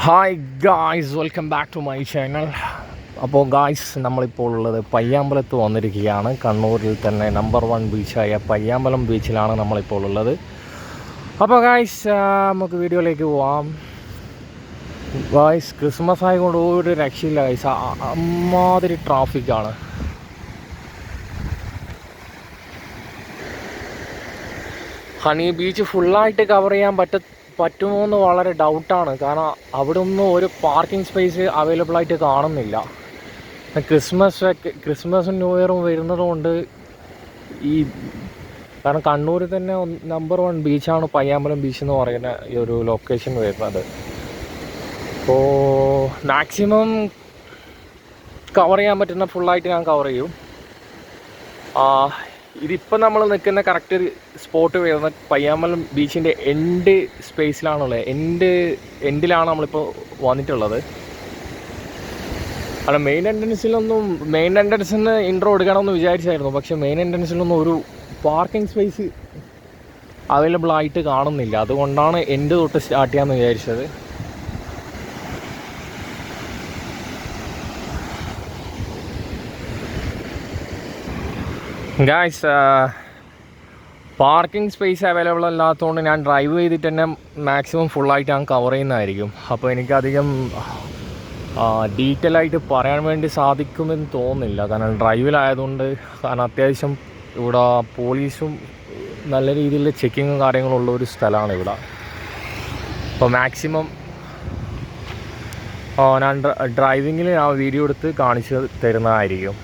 Hi guys, welcome back to my channel. അപ്പോൾ guys, നമ്മളിപ്പോൾ ഉള്ളത് പയ്യാമ്പലത്ത് വന്നിരിക്കുകയാണ്. കണ്ണൂരിൽ തന്നെ നമ്പർ 1 ബീച്ചായ പയ്യാമ്പലം ബീച്ചിലാണ് നമ്മളിപ്പോൾ ഉള്ളത്. അപ്പോൾ ഗായ്സ്, നമുക്ക് വീഡിയോയിലേക്ക് പോവാം. ഗായ്സ്, ക്രിസ്മസ് ആയതുകൊണ്ട് ഒരു രക്ഷയില്ല ഗായ്സ്, അമ്മാതിരി ട്രാഫിക്കാണ്. ഹണി ബീച്ച് ഫുള്ളായിട്ട് കവർ ചെയ്യാൻ പറ്റുമോ എന്ന് വളരെ ഡൗട്ടാണ്. കാരണം അവിടെ ഒന്നും ഒരു പാർക്കിംഗ് സ്പേസ് അവൈലബിൾ ആയിട്ട് കാണുന്നില്ല. ക്രിസ്മസും ന്യൂ ഇയറും വരുന്നത് കൊണ്ട് കാരണം കണ്ണൂർ തന്നെ നമ്പർ 1 ബീച്ചാണ് പയ്യാമ്പലം ബീച്ച് എന്ന് പറയുന്ന ഈ ഒരു ലൊക്കേഷൻ വരുന്നത്. അപ്പോൾ മാക്സിമം കവർ ചെയ്യാൻ പറ്റുന്ന ഫുള്ളായിട്ട് ഞാൻ കവർ ചെയ്യും. ഇതിപ്പോൾ നമ്മൾ നിൽക്കുന്ന കറക്റ്റ് സ്പോട്ട് വരുന്നത് പയ്യാമ്പലം ബീച്ചിൻ്റെ എൻഡ് സ്പേസിലാണുള്ളത്. എൻഡിലാണ് നമ്മളിപ്പോൾ വന്നിട്ടുള്ളത്. അല്ല, മെയിൻ എൻട്രൻസിന് ഇൻട്രോ എടുക്കണമെന്ന് വിചാരിച്ചായിരുന്നു. പക്ഷേ മെയിൻ എൻട്രൻസിലൊന്നും ഒരു പാർക്കിംഗ് സ്പേസ് അവൈലബിൾ ആയിട്ട് കാണുന്നില്ല. അതുകൊണ്ടാണ് എൻഡ് തൊട്ട് സ്റ്റാർട്ട് ചെയ്യാമെന്ന് വിചാരിച്ചത്. ഗായ്സ്, പാർക്കിംഗ് സ്പേസ് അവൈലബിൾ അല്ലാത്തതുകൊണ്ട് ഞാൻ ഡ്രൈവ് ചെയ്തിട്ട് തന്നെ മാക്സിമം ഫുള്ളായിട്ട് ഞാൻ കവർ ചെയ്യുന്നതായിരിക്കും. അപ്പോൾ എനിക്കധികം ഡീറ്റെയിൽ ആയിട്ട് പറയാൻ വേണ്ടി സാധിക്കുമെന്ന് തോന്നുന്നില്ല. കാരണം ഡ്രൈവിലായതുകൊണ്ട്, കാരണം അത്യാവശ്യം ഇവിടെ പോലീസും നല്ല രീതിയിൽ ചെക്കിങ്ങും കാര്യങ്ങളും ഉള്ള ഒരു സ്ഥലമാണ് ഇവിടെ. അപ്പോൾ മാക്സിമം ഞാൻ ഡ്രൈവിങ്ങിൽ ഞാൻ വീഡിയോ എടുത്ത് കാണിച്ച് തരുന്നതായിരിക്കും.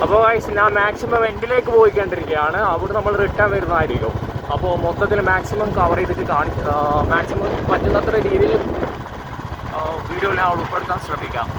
അപ്പോൾ ഞാൻ മാക്സിമം എൻഡിലേക്ക് പോയിക്കൊണ്ടിരിക്കുകയാണ്. അവിടെ നമ്മൾ റിട്ടേൺ വരുന്നതായിരിക്കും. അപ്പോൾ മൊത്തത്തിൽ മാക്സിമം കവർ ചെയ്തിട്ട് മാക്സിമം പറ്റുന്നത്ര രീതിയിൽ വീഡിയോയിൽ ഞാൻ ഉൾപ്പെടുത്താൻ ശ്രമിക്കാം.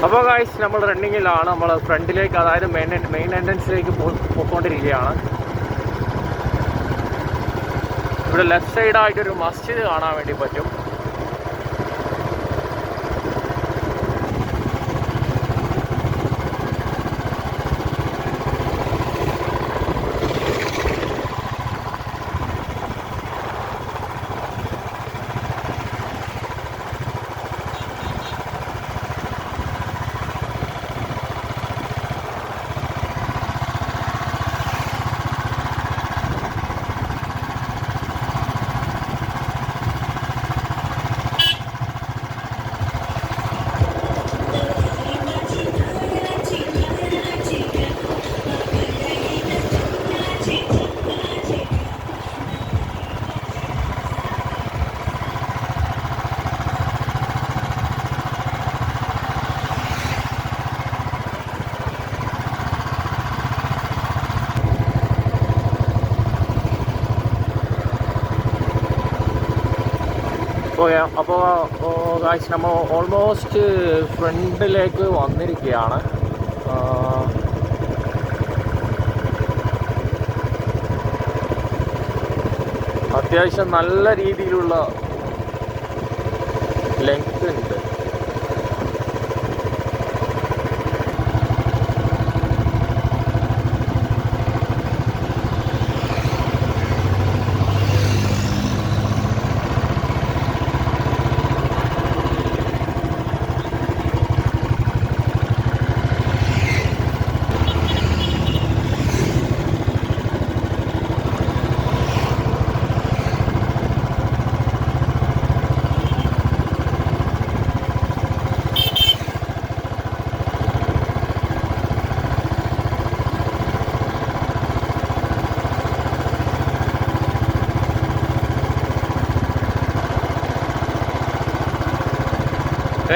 അപ്പോൾ ഗായ്സ്, നമ്മൾ റണ്ണിങ്ങിലാണ്. നമ്മൾ ഫ്രണ്ടിലേക്ക്, അതായത് മെയിൻ എൻട്രൻസിലേക്ക് പോയിക്കൊണ്ടിരിക്കുകയാണ്. ഇവിടെ ലെഫ്റ്റ് സൈഡായിട്ടൊരു മസ്ജിദ് കാണാൻ വേണ്ടി പറ്റും. അപ്പോൾ ഗായ്സ്, നമ്മൾ ഓൾമോസ്റ്റ് ഫ്രണ്ടിലേക്ക് വന്നിരിക്കുകയാണ്. അത്യാവശ്യം നല്ല രീതിയിലുള്ള ലെങ്ത് ഉണ്ട്.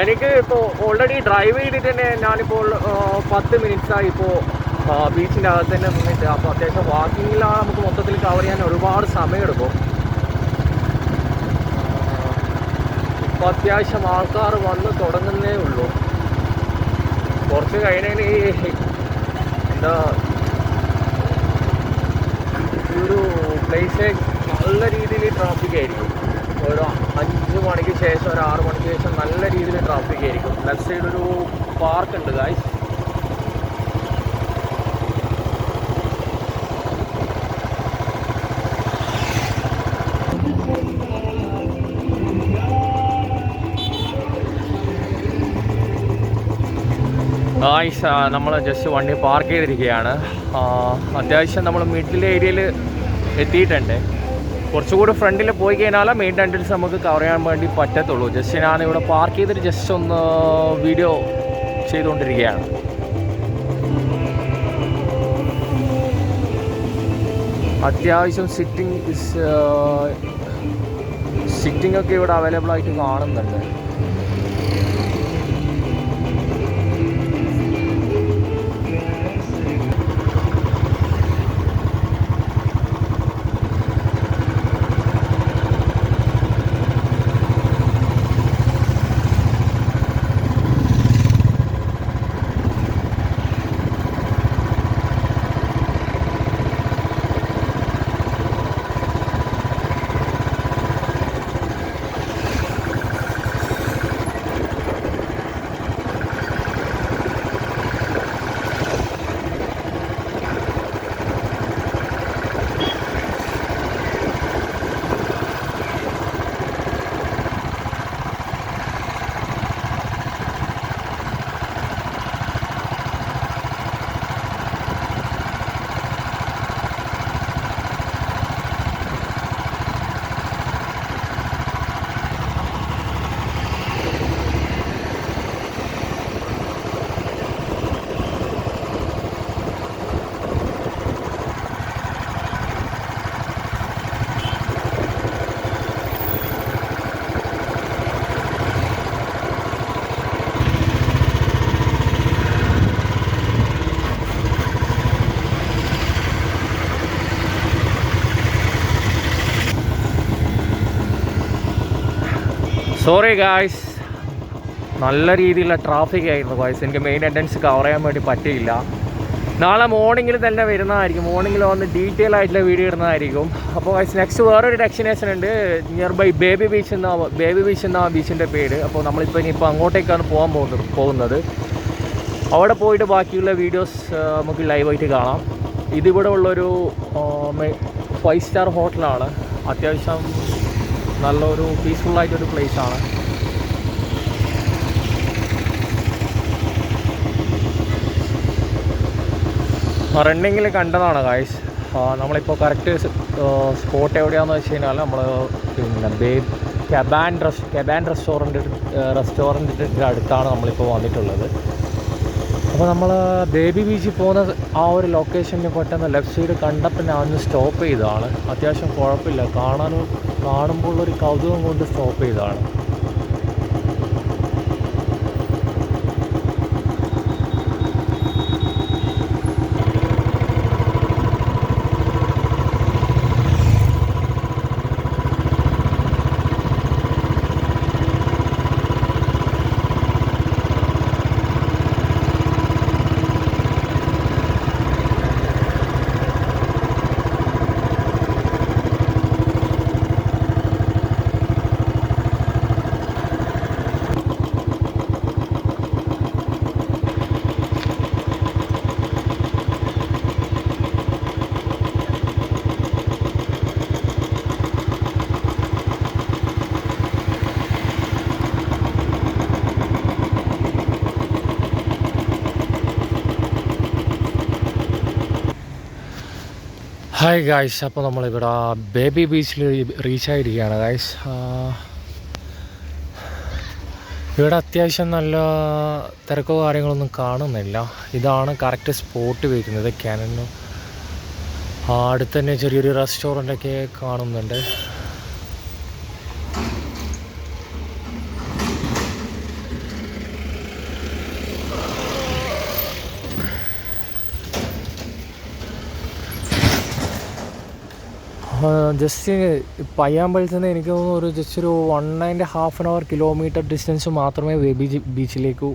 എനിക്ക് ഇപ്പോൾ ഓൾറെഡി ഡ്രൈവ് ചെയ്തിട്ട് തന്നെ ഞാനിപ്പോൾ 10 മിനിറ്റ്സായി ഇപ്പോൾ ബീച്ചിൻ്റെ അകത്ത് തന്നെ നിന്നിട്ട്. അപ്പോൾ അത്യാവശ്യം വാക്കിങ്ങിലാണ് നമുക്ക് മൊത്തത്തിൽ കവർ ചെയ്യാൻ ഒരുപാട് സമയമെടുക്കും. ഇപ്പോൾ അത്യാവശ്യം ആൾക്കാർ വന്ന് തുടങ്ങുന്നേ ഉള്ളൂ. കുറച്ച് കഴിഞ്ഞതിന് എന്താ ഈ ഒരു പ്ലേസ് നല്ല രീതിയിൽ ട്രാഫിക് ആയിരിക്കും. ഒരു 5 മണിക്ക് ശേഷം ഒരു 6 മണിക്ക് ശേഷം നല്ല രീതിയിൽ ട്രാഫിക് ആയിരിക്കും. ലെഫ്റ്റ് സൈഡ് ഒരു പാർക്ക് ഉണ്ട് ഗായ്സ്. നമ്മൾ ജസ്റ്റ് വണ്ടി പാർക്ക് ചെയ്തിരിക്കുകയാണ്. അത്യാവശ്യം നമ്മൾ മിഡിൽ ഏരിയയിൽ എത്തിയിട്ടുണ്ട്. കുറച്ചുകൂടി ഫ്രണ്ടിൽ പോയി കഴിഞ്ഞാൽ മെയിൻ എൻട്രൻസ് നമുക്ക് കവർ ചെയ്യാൻ വേണ്ടി പറ്റത്തുള്ളൂ. ജസ്റ്റ് ഞാനിവിടെ പാർക്ക് ചെയ്തിട്ട് ജസ്റ്റ് ഒന്ന് വീഡിയോ ചെയ്തുകൊണ്ടിരിക്കുകയാണ്. അത്യാവശ്യം സിറ്റിംഗ് ഒക്കെ ഇവിടെ അവൈലബിൾ ആയിട്ട് കാണുന്നുണ്ട്. സോറി ഗായ്സ്, നല്ല രീതിയിലുള്ള ട്രാഫിക് ആയിരുന്നു ഗായ്സ്. എനിക്ക് മെയിൻ എൻട്രൻസ് കവർ ചെയ്യാൻ വേണ്ടി പറ്റിയില്ല. നാളെ മോർണിംഗിൽ തന്നെ വരുന്നതായിരിക്കും. മോർണിംഗിൽ വന്ന് ഡീറ്റെയിൽ ആയിട്ടുള്ള വീഡിയോ ഇടുന്നതായിരിക്കും. അപ്പോൾ ഗായ്സ് നെക്സ്റ്റ് വേറൊരു ഡെസ്റ്റിനേഷൻ ഉണ്ട് നിയർ ബൈ ബേബി ബീച്ച് എന്ന ബീച്ചിൻ്റെ പേര്. അപ്പോൾ നമ്മളിപ്പോൾ ഇനിയിപ്പോൾ അങ്ങോട്ടേക്കാണ് പോകുന്നത്. അവിടെ പോയിട്ട് ബാക്കിയുള്ള വീഡിയോസ് നമുക്ക് ലൈവായിട്ട് കാണാം. ഇതിവിടെ ഉള്ളൊരു 5 സ്റ്റാർ ഹോട്ടലാണ്. അത്യാവശ്യം നല്ലൊരു പീസ്ഫുള്ളായിട്ടൊരു പ്ലേസാണ്. റണ്ണിങ്ങിൽ കണ്ടതാണ് ഗായ്സ്. നമ്മളിപ്പോൾ കറക്റ്റ് സ്പോട്ട് എവിടെയാണെന്ന് വെച്ച് കഴിഞ്ഞാൽ നമ്മൾ പിന്നെ കെബാൻ റെസ്റ്റോറൻറ്റിൻ്റെ അടുത്താണ് നമ്മളിപ്പോൾ വന്നിട്ടുള്ളത്. അപ്പോൾ നമ്മൾ ബേബി ബീച്ചിൽ പോകുന്ന ആ ഒരു ലൊക്കേഷനിൽ പെട്ടെന്ന് ലെഫ്റ്റ് സൈഡ് കണ്ടപ്പോൾ ഞാൻ ഒന്ന് സ്റ്റോപ്പ് ചെയ്തതാണ്. അത്യാവശ്യം കുഴപ്പമില്ല, കാണുമ്പോൾ ഒരു കൗതുകം കൊണ്ട് സ്റ്റോപ്പ് ചെയ്തതാണ്. ഹായ് ഗായ്സ്, അപ്പോൾ നമ്മളിവിടെ ബേബി ബീച്ചിൽ റീച്ചായിരിക്കുകയാണ് ഗായ്സ്. ഇവിടെ അത്യാവശ്യം നല്ല തിരക്കോ കാര്യങ്ങളൊന്നും കാണുന്നില്ല. ഇതാണ് കറക്റ്റ് സ്പോട്ട് വരുന്നത്. ക്യാനന് അടുത്ത് തന്നെ ചെറിയൊരു റെസ്റ്റോറൻ്റൊക്കെ കാണുന്നുണ്ട്. ജസ്റ്റ് പയ്യാമ്പലത്തിൽ നിന്ന് എനിക്ക് തോന്നുന്നു ഒരു ജസ്റ്റ് ഒരു 1.5 കിലോമീറ്റർ ഡിസ്റ്റൻസ് മാത്രമേ ബേബി ബീച്ചിലേക്ക്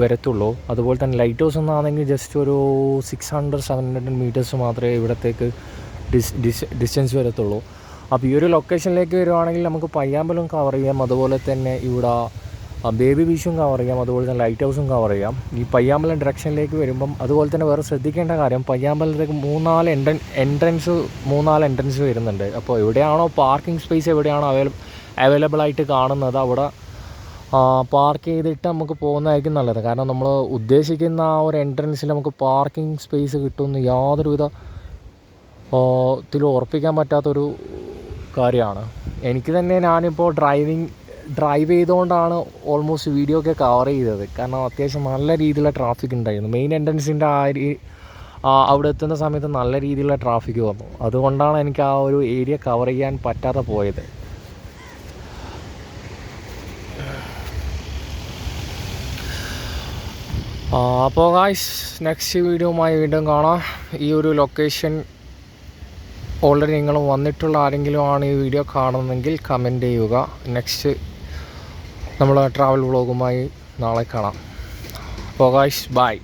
വരത്തുള്ളൂ. അതുപോലെ തന്നെ ലൈറ്റ് ഹൗസ് എന്നാണെങ്കിൽ ജസ്റ്റ് ഒരു 600-700 മീറ്റേഴ്സ് മാത്രമേ ഇവിടത്തേക്ക് ഡിസ്റ്റൻസ് വരത്തുള്ളൂ. അപ്പോൾ ഈ ഒരു ലൊക്കേഷനിലേക്ക് വരുവാണെങ്കിൽ നമുക്ക് പയ്യാമ്പലം കവർ ചെയ്യാം, അതുപോലെ തന്നെ ഇവിടെ ബേബി ബീച്ചും കവർ ചെയ്യാം, അതുപോലെ തന്നെ ലൈറ്റ് ഹൗസും കവർ ചെയ്യാം. ഈ പയ്യാമ്പലം ഡയറക്ഷനിലേക്ക് വരുമ്പം അതുപോലെ തന്നെ വേറെ ശ്രദ്ധിക്കേണ്ട കാര്യം, പയ്യാമ്പലത്തേക്ക് 3-4 എൻട്രൻസ് വരുന്നുണ്ട്. അപ്പോൾ എവിടെയാണോ പാർക്കിംഗ് സ്പേസ് എവിടെയാണോ അവൈലബിൾ ആയിട്ട് കാണുന്നത് അവിടെ പാർക്ക് ചെയ്തിട്ട് നമുക്ക് പോകുന്നതായിരിക്കും നല്ലത്. കാരണം നമ്മൾ ഉദ്ദേശിക്കുന്ന ആ ഒരു എൻട്രൻസിൽ നമുക്ക് പാർക്കിംഗ് സ്പേസ് കിട്ടുമെന്ന് യാതൊരുവിധ ഉറപ്പിക്കാൻ പറ്റാത്തൊരു കാര്യമാണ്. എനിക്ക് തന്നെ ഞാനിപ്പോൾ ഡ്രൈവ് ചെയ്തുകൊണ്ടാണ് ഓൾമോസ്റ്റ് വീഡിയോ ഒക്കെ കവർ ചെയ്തത്. കാരണം അത്യാവശ്യം നല്ല രീതിയിലുള്ള ട്രാഫിക് ഉണ്ടായിരുന്നു. മെയിൻ എൻട്രൻസിൻ്റെ അവിടെ എത്തുന്ന സമയത്ത് നല്ല രീതിയിലുള്ള ട്രാഫിക് വന്നു. അതുകൊണ്ടാണ് എനിക്ക് ആ ഒരു ഏരിയ കവർ ചെയ്യാൻ പറ്റാതെ പോയത്. അപ്പോൾ ഗായ്സ്, നെക്സ്റ്റ് വീഡിയോയുമായി വീണ്ടും കാണാം. ഈ ഒരു ലൊക്കേഷൻ ഓൾറെഡി നിങ്ങൾ വന്നിട്ടുള്ള ആരെങ്കിലും ആണ് ഈ വീഡിയോ കാണുന്നതെങ്കിൽ കമൻറ്റ് ചെയ്യുക. നെക്സ്റ്റ് നമ്മൾ ട്രാവൽ വ്ളോഗുമായി നാളെ കാണാം. അപ്പോൾ ഗായ്സ്, ബൈ.